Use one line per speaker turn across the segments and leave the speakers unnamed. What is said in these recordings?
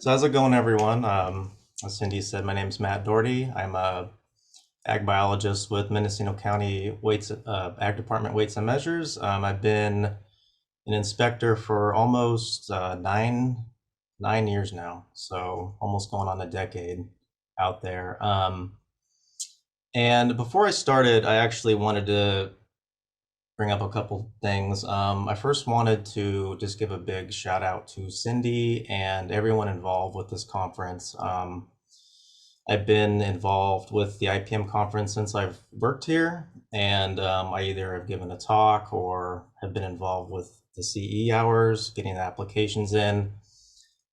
So how's it going, everyone? As Cindy said, my name's Matt Daugherty. I'm a ag biologist with Mendocino County Ag Department Weights and Measures. I've been an inspector for almost nine years now, so almost going on a decade out there. And before I started, I actually wanted to bring up a couple things. I first wanted to just give a big shout out to Cindy and everyone involved with this conference. I've been involved with the IPM conference since I've worked here, and I either have given a talk or have been involved with the CE hours, getting the applications in.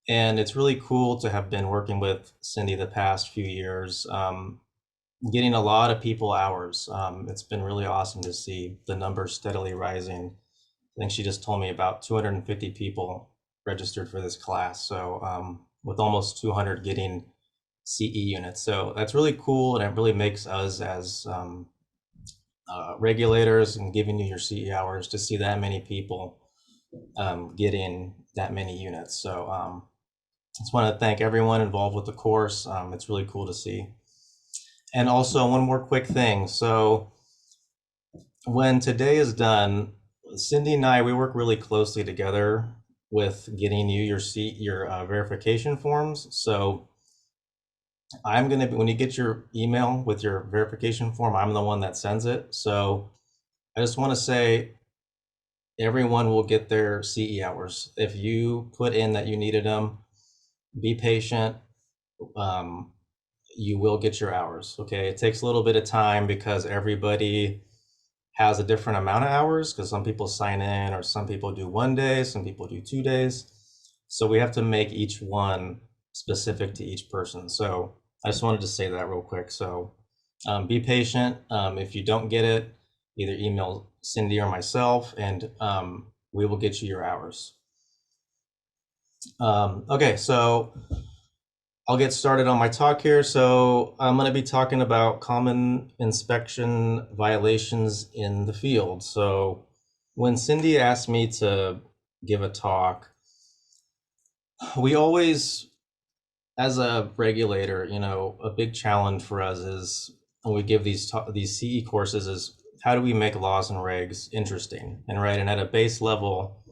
And it's really cool to have been working with Cindy the past few years, getting a lot of people hours. It's been really awesome to see the numbers steadily rising. I think she just told me about 250 people registered for this class. So with almost 200 getting CE units. So that's really cool, and it really makes us as regulators and giving you your CE hours to see that many people getting that many units. So just want to thank everyone involved with the course. It's really cool to see. And also one more quick thing. So when today is done, Cindy and I, we work really closely together with getting you your verification forms. So I'm going to be, when you get your email with your verification form, I'm the one that sends it. So I just want to say everyone will get their CE hours. If you put in that you needed them, be patient. You will get your hours. Okay. It takes a little bit of time because everybody has a different amount of hours, because some people sign in, or some people do 1 day, some people do 2 days. So we have to make each one specific to each person. So I just wanted to say that real quick. So be patient. If you don't get it, either email Cindy or myself, and we will get you your hours. Okay, so I'll get started on my talk here. So I'm going to be talking about common inspection violations in the field. So when Cindy asked me to give a talk, we always, as a regulator, a big challenge for us is when we give these CE courses is how do we make laws and regs interesting, and at a base level,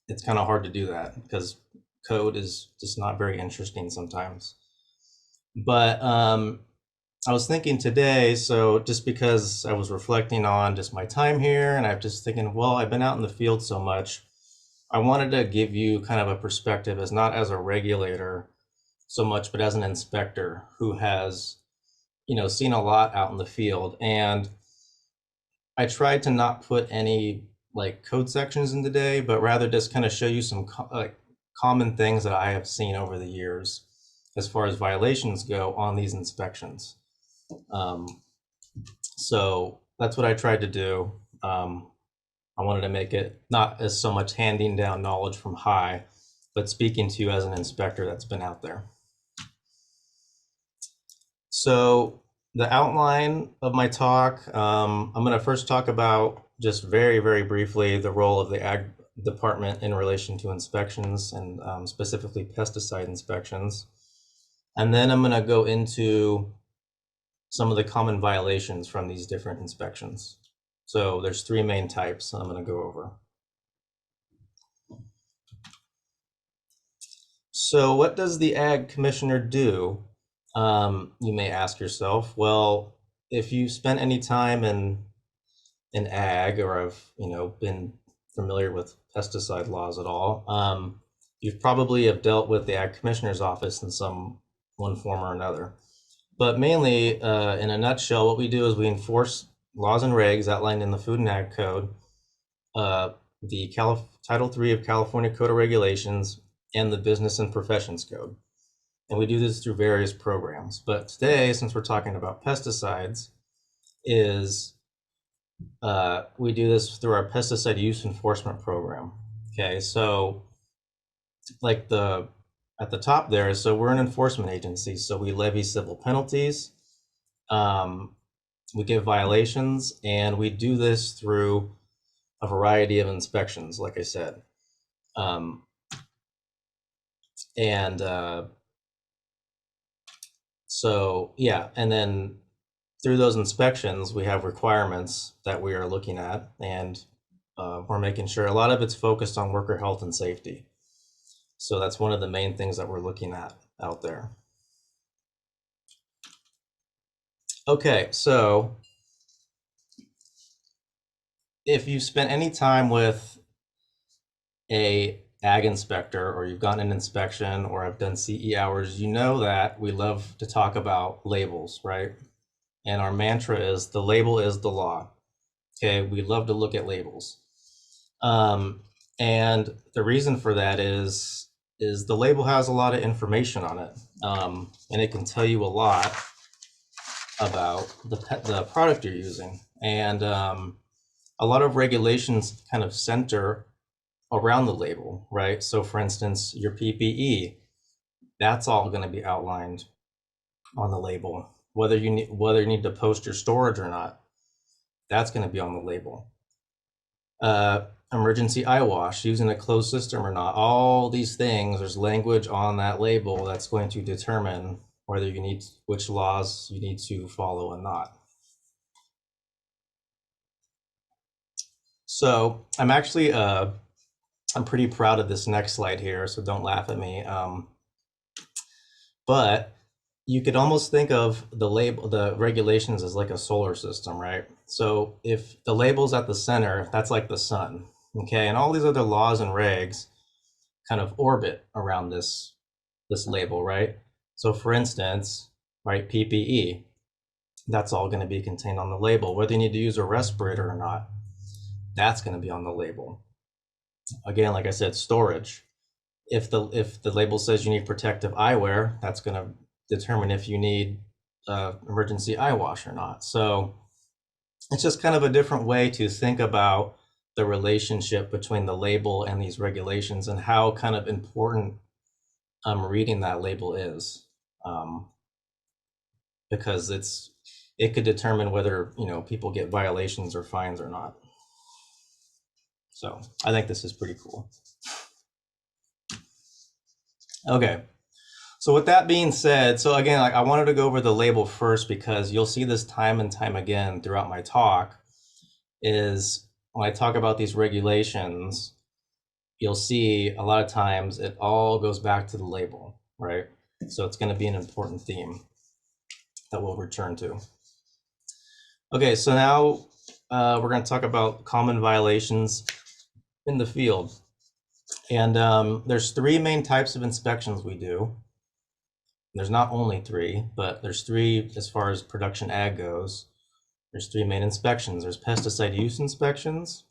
it's kind of hard to do that because code is just not very interesting sometimes. But I was thinking today, so just because I was reflecting on just my time here, and I'm just thinking, well, I've been out in the field so much, I wanted to give you kind of a perspective as not as a regulator so much, but as an inspector who has, seen a lot out in the field. And I tried to not put any like code sections in today, but rather just kind of show you some common things that I have seen over the years as far as violations go on these inspections. So that's what I tried to do. I wanted to make it not as so much handing down knowledge from high, but speaking to you as an inspector that's been out there. So the outline of my talk, I'm going to first talk about just very, very briefly the role of the Ag Department in relation to inspections, and specifically pesticide inspections. And then I'm going to go into some of the common violations from these different inspections. So there's three main types I'm going to go over. So what does the Ag Commissioner do? You may ask yourself. Well, if you've spent any time in ag, or have been familiar with pesticide laws at all, you've probably have dealt with the Ag Commissioner's office in one form or another. But mainly, in a nutshell, what we do is we enforce laws and regs outlined in the Food and Ag Code, the Title III of California Code of Regulations, and the Business and Professions Code. And we do this through various programs. But today, since we're talking about pesticides, we do this through our pesticide use enforcement program. Okay, so like at the top there, so we're an enforcement agency, so we levy civil penalties, we give violations, and we do this through a variety of inspections, like I said. And so, yeah, and then through those inspections, we have requirements that we are looking at, and we're making sure a lot of it's focused on worker health and safety. So that's one of the main things that we're looking at out there. Okay, so if you've spent any time with a ag inspector, or you've gotten an inspection, or have done CE hours, you know that we love to talk about labels, right? And our mantra is the label is the law. Okay, we love to look at labels. And the reason for that is the label has a lot of information on it, and it can tell you a lot about the product you're using. And a lot of regulations kind of center around the label, right? So for instance, your PPE, that's all going to be outlined on the label. Whether you need to post your storage or not, that's going to be on the label. Emergency eye wash, using a closed system or not, all these things, there's language on that label that's going to determine whether you need, which laws you need to follow and not. So I'm actually I'm pretty proud of this next slide here, so don't laugh at me. But you could almost think of the regulations as like a solar system, right? So if the label's at the center, that's like the sun, okay? And all these other laws and regs kind of orbit around this label, right? So for instance, right, PPE, that's all going to be contained on the label. Whether you need to use a respirator or not, that's going to be on the label. Again, like I said, storage. If the label says you need protective eyewear, that's going to determine if you need emergency eye wash or not. So it's just kind of a different way to think about the relationship between the label and these regulations, and how kind of important reading that label is, because it could determine whether people get violations or fines or not. So I think this is pretty cool. Okay. So with that being said, so again, like, I wanted to go over the label first, because you'll see this time and time again throughout my talk, is when I talk about these regulations, you'll see a lot of times it all goes back to the label, right? So it's going to be an important theme that we'll return to. Okay, so now we're going to talk about common violations in the field. And there's three main types of inspections we do. There's not only three, but there's three as far as production ag goes. There's three main inspections. There's pesticide use inspections,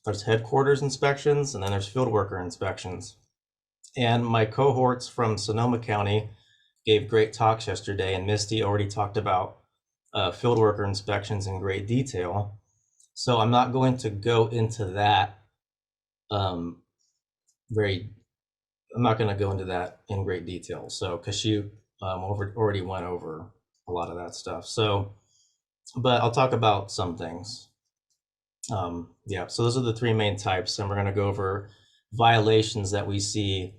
there's headquarters inspections, and then there's field worker inspections. And my cohorts from Sonoma County gave great talks yesterday, and Misty already talked about field worker inspections in great detail. So I'm not going to go into that I'm not going to go into that in great detail. So because she already went over a lot of that stuff. So, but I'll talk about some things. Yeah, so those are the three main types, and we're going to go over violations that we see,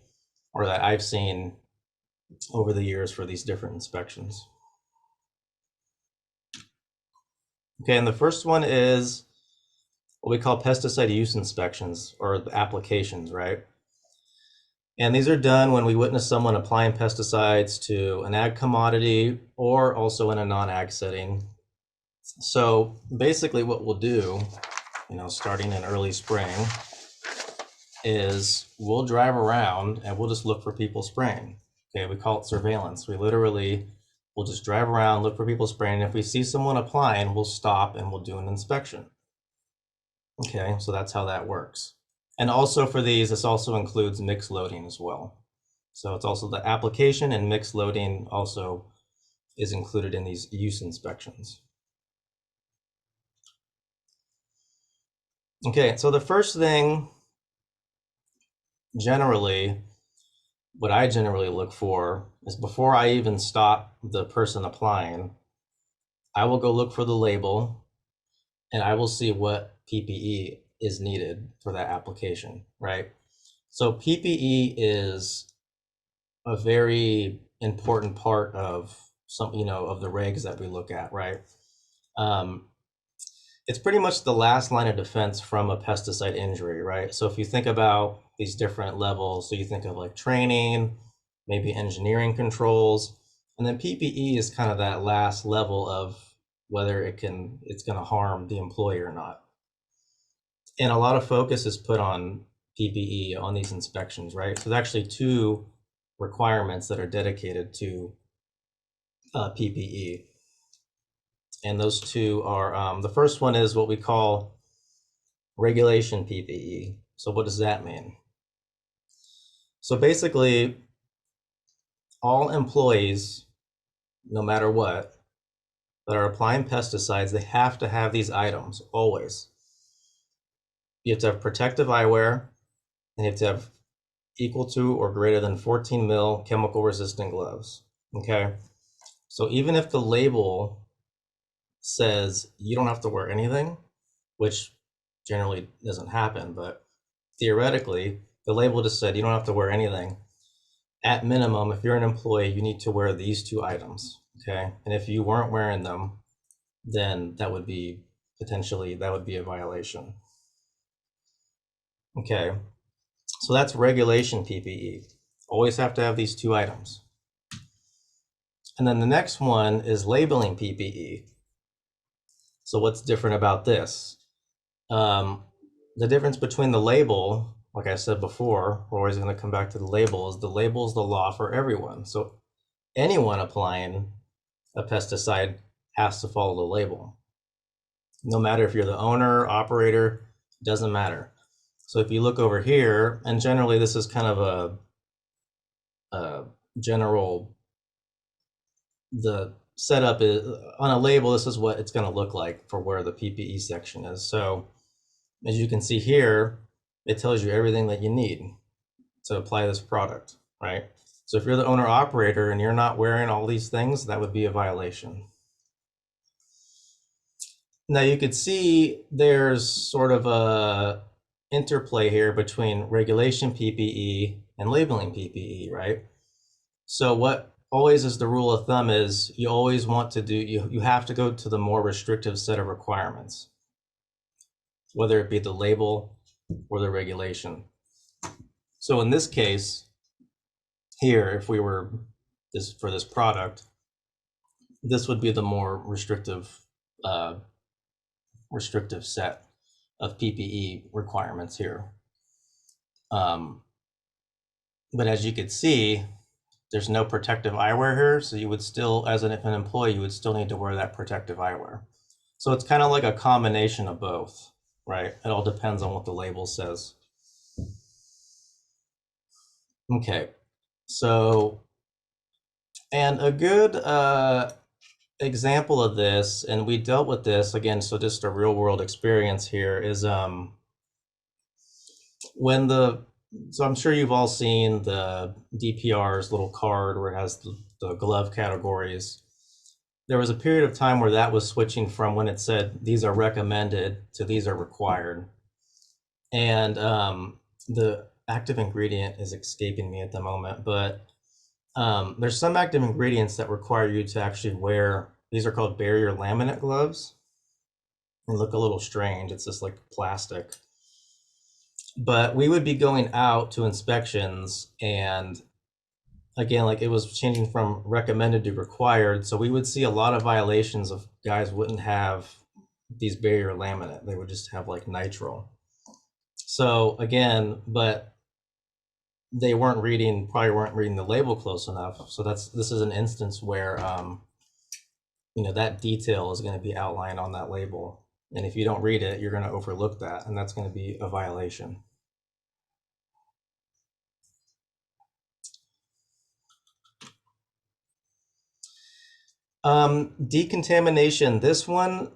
or that I've seen over the years for these different inspections. Okay, and the first one is what we call pesticide use inspections, or applications, right? And these are done when we witness someone applying pesticides to an ag commodity, or also in a non-ag setting. So basically what we'll do, starting in early spring, is we'll drive around and we'll just look for people spraying. Okay, we call it surveillance. We literally will just drive around, look for people spraying. If we see someone applying, we'll stop and we'll do an inspection. Okay, so that's how that works. And also for these, this also includes mixed loading as well. So it's also the application, and mixed loading also is included in these use inspections. Okay, so the first thing, generally, what I generally look for is, before I even stop the person applying, I will go look for the label, and I will see what PPE is needed for that application, right? So PPE is a very important part of some, of the regs that we look at, right? Um, it's pretty much the last line of defense from a pesticide injury, right? So if you think about these different levels, so you think of like training, maybe engineering controls, and then PPE is kind of that last level of whether it's going to harm the employee or not. And a lot of focus is put on PPE on these inspections, right? So there's actually two requirements that are dedicated to PPE. And those two are, the first one is what we call regulation PPE. So what does that mean? So basically, all employees, no matter what, that are applying pesticides, they have to have these items always. You have to have protective eyewear, and you have to have equal to or greater than 14 mil chemical resistant gloves. Okay. So even if the label says you don't have to wear anything, which generally doesn't happen, but theoretically, the label just said you don't have to wear anything. At minimum, if you're an employee, you need to wear these two items. Okay. And if you weren't wearing them, then that would be a violation. Okay. So that's regulation PPE. Always have to have these two items. And then the next one is labeling PPE. So what's different about this? The difference between the label, like I said before, we're always going to come back to the label, is the label is the law for everyone. So anyone applying a pesticide has to follow the label. No matter if you're the owner, operator, doesn't matter. So if you look over here, and generally this is kind of a general, the setup is on a label, this is what it's going to look like for where the PPE section is. So as you can see here, it tells you everything that you need to apply this product, right? So if you're the owner operator and you're not wearing all these things, that would be a violation. Now you could see there's sort of a interplay here between regulation PPE and labeling PPE, right? So what always is the rule of thumb is you always want to do, you have to go to the more restrictive set of requirements, whether it be the label or the regulation. So in this case here, if we were for this product, this would be the more restrictive set of PPE requirements here. But as you could see, there's no protective eyewear here, so you would still, if an employee, you would still need to wear that protective eyewear. So it's kind of like a combination of both, right? It all depends on what the label says. Okay, so, and a good example of this, and we dealt with this again, so just a real world experience here is so I'm sure you've all seen the DPR's little card where it has the glove categories. There was a period of time where that was switching from when it said these are recommended to these are required. And the active ingredient is escaping me at the moment, but there's some active ingredients that require you to actually wear, these are called barrier laminate gloves. They look a little strange. It's just like plastic. But we would be going out to inspections, and again, like it was changing from recommended to required. So we would see a lot of violations of guys wouldn't have these barrier laminate. They would just have like nitrile. So again, but they probably weren't reading the label close enough. So this is an instance where, that detail is going to be outlined on that label. And if you don't read it, you're going to overlook that, and that's going to be a violation. Decontamination. This one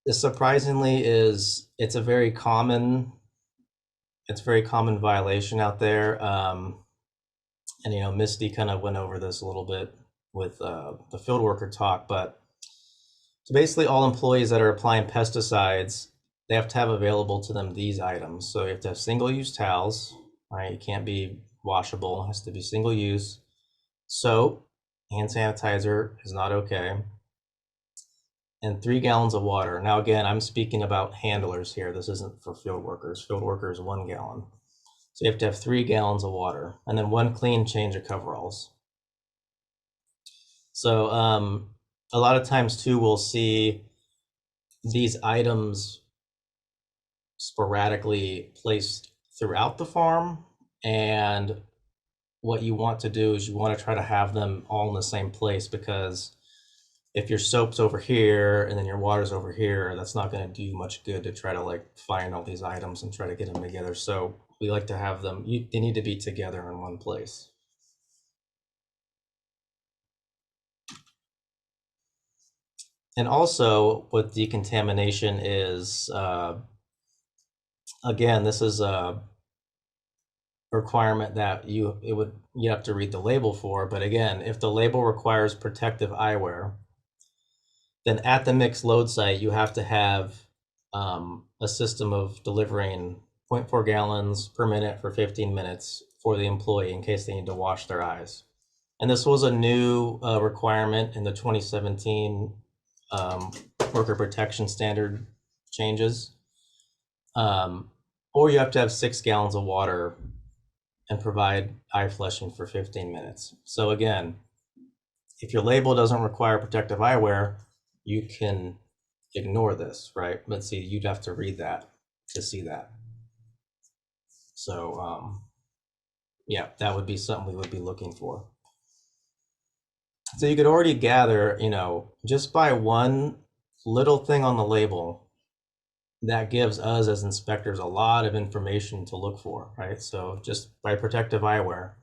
is surprisingly it's a very common violation out there. And Misty kind of went over this a little bit with the field worker talk, but so basically all employees that are applying pesticides, they have to have available to them these items. So you have to have single-use towels, right? You can't be washable, has to be single use. Soap, hand sanitizer is not okay. And 3 gallons of water. Now, again, I'm speaking about handlers here. This isn't for field workers. Field workers, 1 gallon. So you have to have 3 gallons of water, and then 1 clean change of coveralls. So a lot of times too, we'll see these items sporadically placed throughout the farm, and what you want to do is you want to try to have them all in the same place, because if your soap's over here and then your water's over here, that's not going to do you much good to try to like find all these items and try to get them together. So we like to have them, they need to be together in one place. And also with decontamination is, again, this is a requirement that you have to read the label for. But again, if the label requires protective eyewear, then at the mixed load site, you have to have a system of delivering 0.4 gallons per minute for 15 minutes for the employee in case they need to wash their eyes. And this was a new requirement in the 2017 worker protection standard changes. Or you have to have 6 gallons of water and provide eye flushing for 15 minutes. So again, if your label doesn't require protective eyewear, you can ignore this, right? But see, you'd have to read that to see that. So yeah, that would be something we would be looking for. So you could already gather, just by one little thing on the label, that gives us as inspectors a lot of information to look for, right? So just by protective eyewear,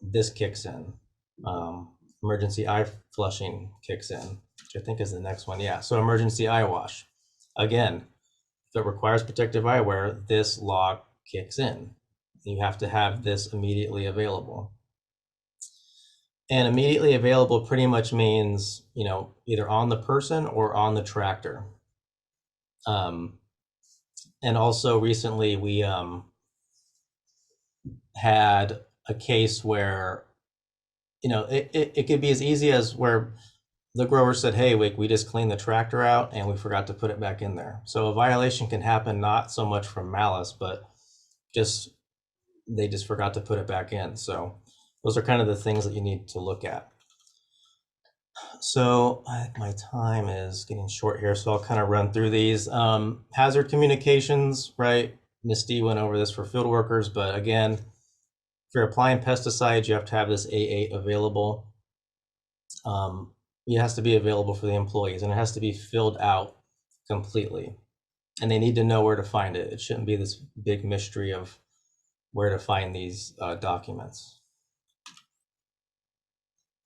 this kicks in. Emergency eye flushing kicks in, which I think is the next one. Yeah, so emergency eye wash. Again, if it requires protective eyewear, this law kicks in. You have to have this immediately available. And immediately available pretty much means, either on the person or on the tractor. And also recently we had a case where, it could be as easy as where the grower said, hey, we just cleaned the tractor out and we forgot to put it back in there. So a violation can happen not so much from malice, but they just forgot to put it back in. So those are kind of the things that you need to look at. So my time is getting short here, so I'll kind of run through these. Hazard communications, right? Ms. D went over this for field workers, but again, if you're applying pesticides, you have to have this A8 available. It has to be available for the employees, and it has to be filled out completely. And they need to know where to find it. It shouldn't be this big mystery of where to find these documents.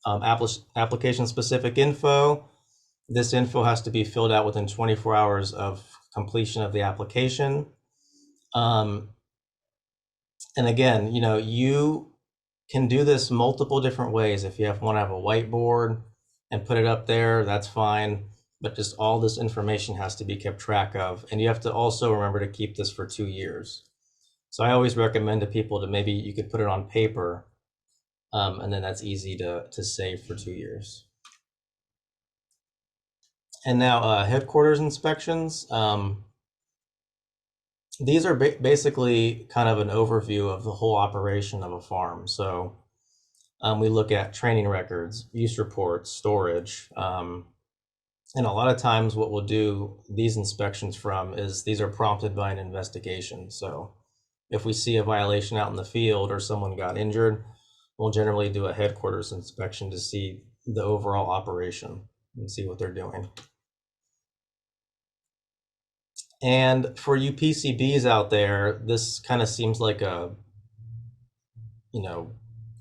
Application-specific info. This info has to be filled out within 24 hours of completion of the application. And again, you can do this multiple different ways. If you want to have a whiteboard and put it up there, that's fine. But just all this information has to be kept track of. And you have to also remember to keep this for 2 years. So I always recommend to people to maybe you could put it on paper, and then that's easy to save for 2 years. And now headquarters inspections. These are basically kind of an overview of the whole operation of a farm. So we look at training records, use reports, storage. And a lot of times what we'll do these inspections from is these are prompted by an investigation. So if we see a violation out in the field or someone got injured, we'll generally do a headquarters inspection to see the overall operation and see what they're doing. And for you PCBs out there, this kind of seems like a,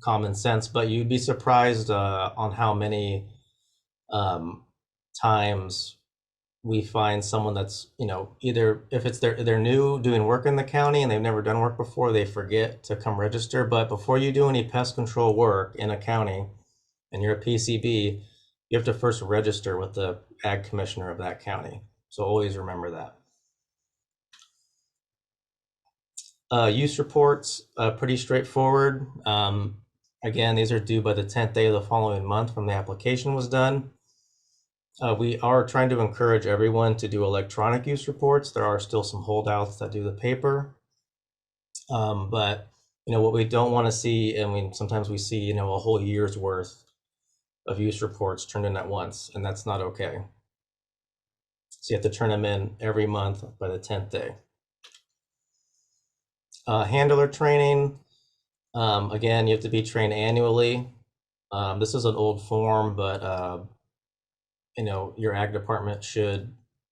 common sense, but you'd be surprised on how many times we find someone that's, either if it's they're new doing work in the county and they've never done work before, they forget to come register. But before you do any pest control work in a county and you're a PCB, you have to first register with the ag commissioner of that county. So always remember that. Use reports, pretty straightforward. Again, these are due by the 10th day of the following month from the application was done. We are trying to encourage everyone to do electronic use reports. There are still some holdouts that do the paper. But what we don't want to see, I mean, sometimes we see, a whole year's worth of use reports turned in at once, and that's not okay. So you have to turn them in every month by the 10th day. Handler training, again, you have to be trained annually. This is an old form, but your ag department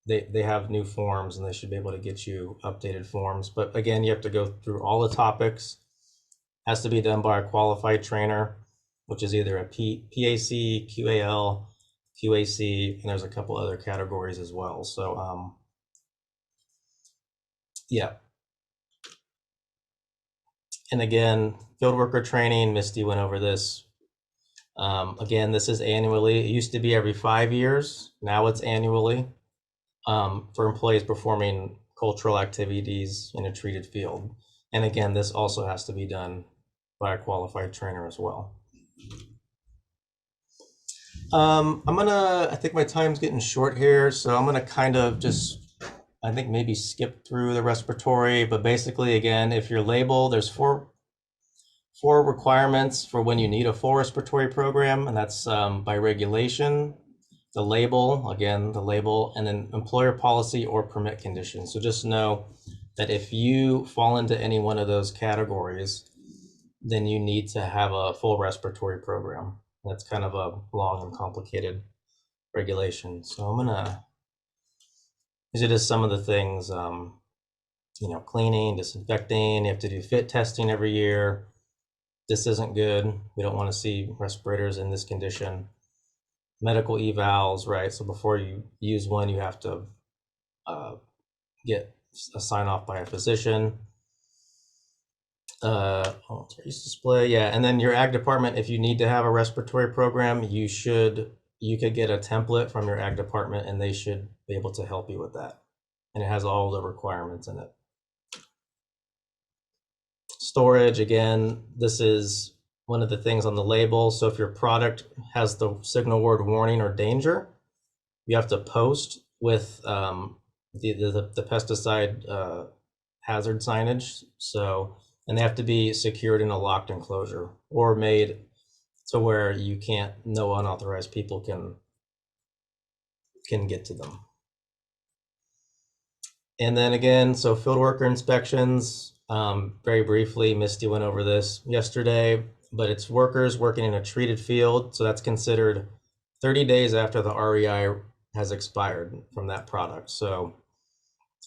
they have new forms and they should be able to get you updated forms. But again, you have to go through all the topics. Has to be done by a qualified trainer, which is either a PAC, QAL, QAC, and there's a couple other categories as well. So yeah. And again, field worker training, Misty went over this. Again, this is annually. It used to be every 5 years. Now it's annually for employees performing cultural activities in a treated field. And again, this also has to be done by a qualified trainer as well. I think my time's getting short here, so I'm gonna kind of just, I think maybe skip through the respiratory, but basically, again, if your label, there's four requirements for when you need a full respiratory program, and that's by regulation, the label, and then employer policy or permit conditions. So just know that if you fall into any one of those categories, then you need to have a full respiratory program. That's kind of a long and complicated regulation. So I'm gonna, these are just some of the things, cleaning, disinfecting, you have to do fit testing every year. This isn't good. We don't want to see respirators in this condition. Medical evals, right? So before you use one, you have to get a sign off by a physician. Use display, yeah. And then your ag department, if you need to have a respiratory program, you could get a template from your ag department and they should be able to help you with that. And it has all the requirements in it. Storage, again, this is one of the things on the label. So if your product has the signal word warning or danger, you have to post with the pesticide hazard signage. So, and they have to be secured in a locked enclosure or made to where no unauthorized people can get to them. And then again, so field worker inspections, very briefly, Misty went over this yesterday, but it's workers working in a treated field. So that's considered 30 days after the REI has expired from that product. So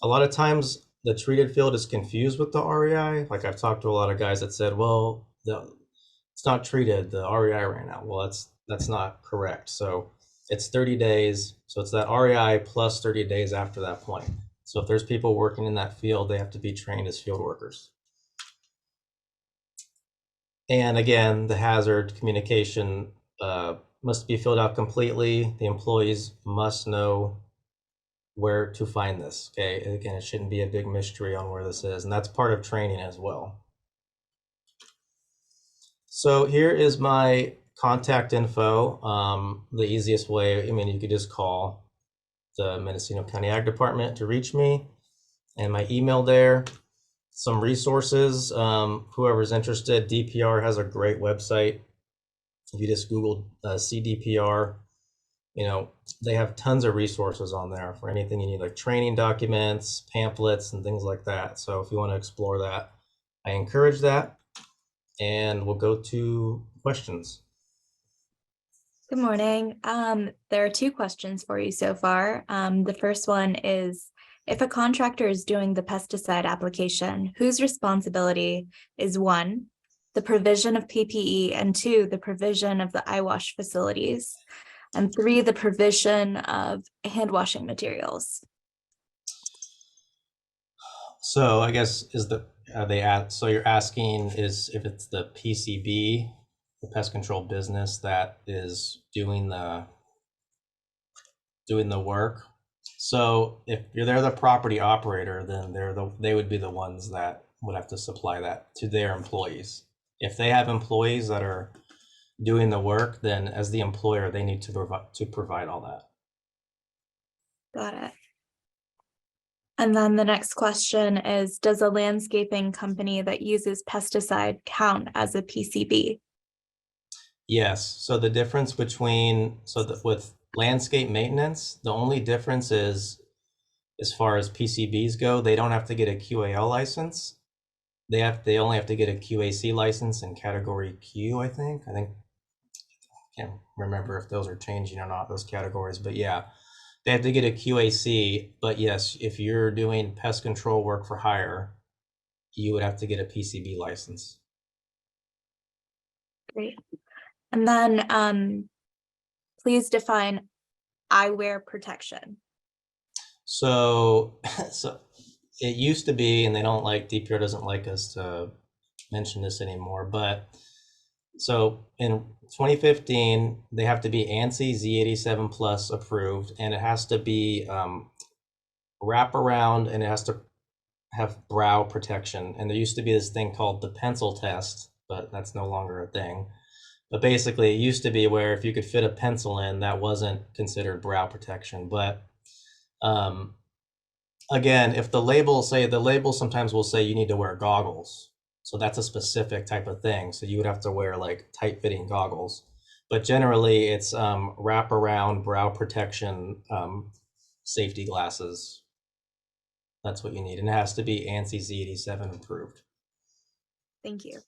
a lot of times the treated field is confused with the REI. Like I've talked to a lot of guys that said, well, it's not treated, the REI ran out. Well, that's not correct. So it's 30 days. So it's that REI plus 30 days after that point. So if there's people working in that field, they have to be trained as field workers. And again, the hazard communication must be filled out completely. The employees must know where to find this. Okay, again, it shouldn't be a big mystery on where this is, and that's part of training as well. So here is my contact info. The easiest way, you could just call the Mendocino County Ag Department to reach me, and my email there. Some resources, whoever's interested, DPR has a great website. If you just Google CDPR, they have tons of resources on there for anything you need, like training documents, pamphlets, and things like that. So if you want to explore that, I encourage that. And we'll go to questions.
Good morning. There are 2 questions for you so far. The first one is, if a contractor is doing the pesticide application, whose responsibility is 1, the provision of PPE, and 2, the provision of the eye wash facilities, and 3, the provision of hand washing materials?
So I guess so you're asking is if it's the PCB, the pest control business, that is doing the work. So if they're the property operator, then they would be the ones that would have to supply that to their employees. If they have employees that are doing the work, then as the employer, they need to provide all that.
Got it. And then the next question is, does a landscaping company that uses pesticide count as a PCB?
Yes. So the difference between with landscape maintenance, the only difference is as far as PCBs go, they don't have to get a QAL license. They only have to get a QAC license in category Q, I think. Can't remember if those are changing or not, those categories, but yeah, they have to get a QAC. But yes, if you're doing pest control work for hire, you would have to get a PCB license.
Great. And then please define eyewear protection.
So, so it used to be, and DPR doesn't like us to mention this anymore, but so in 2015, they have to be ANSI Z87 plus approved, and it has to be wrap around, and it has to have brow protection. And there used to be this thing called the pencil test, but that's no longer a thing. But basically, it used to be where if you could fit a pencil in, that wasn't considered brow protection. But again, if the label sometimes will say you need to wear goggles. So that's a specific type of thing. So you would have to wear like tight fitting goggles. But generally it's wrap around brow protection, safety glasses. That's what you need. And it has to be ANSI Z87 approved.
Thank you.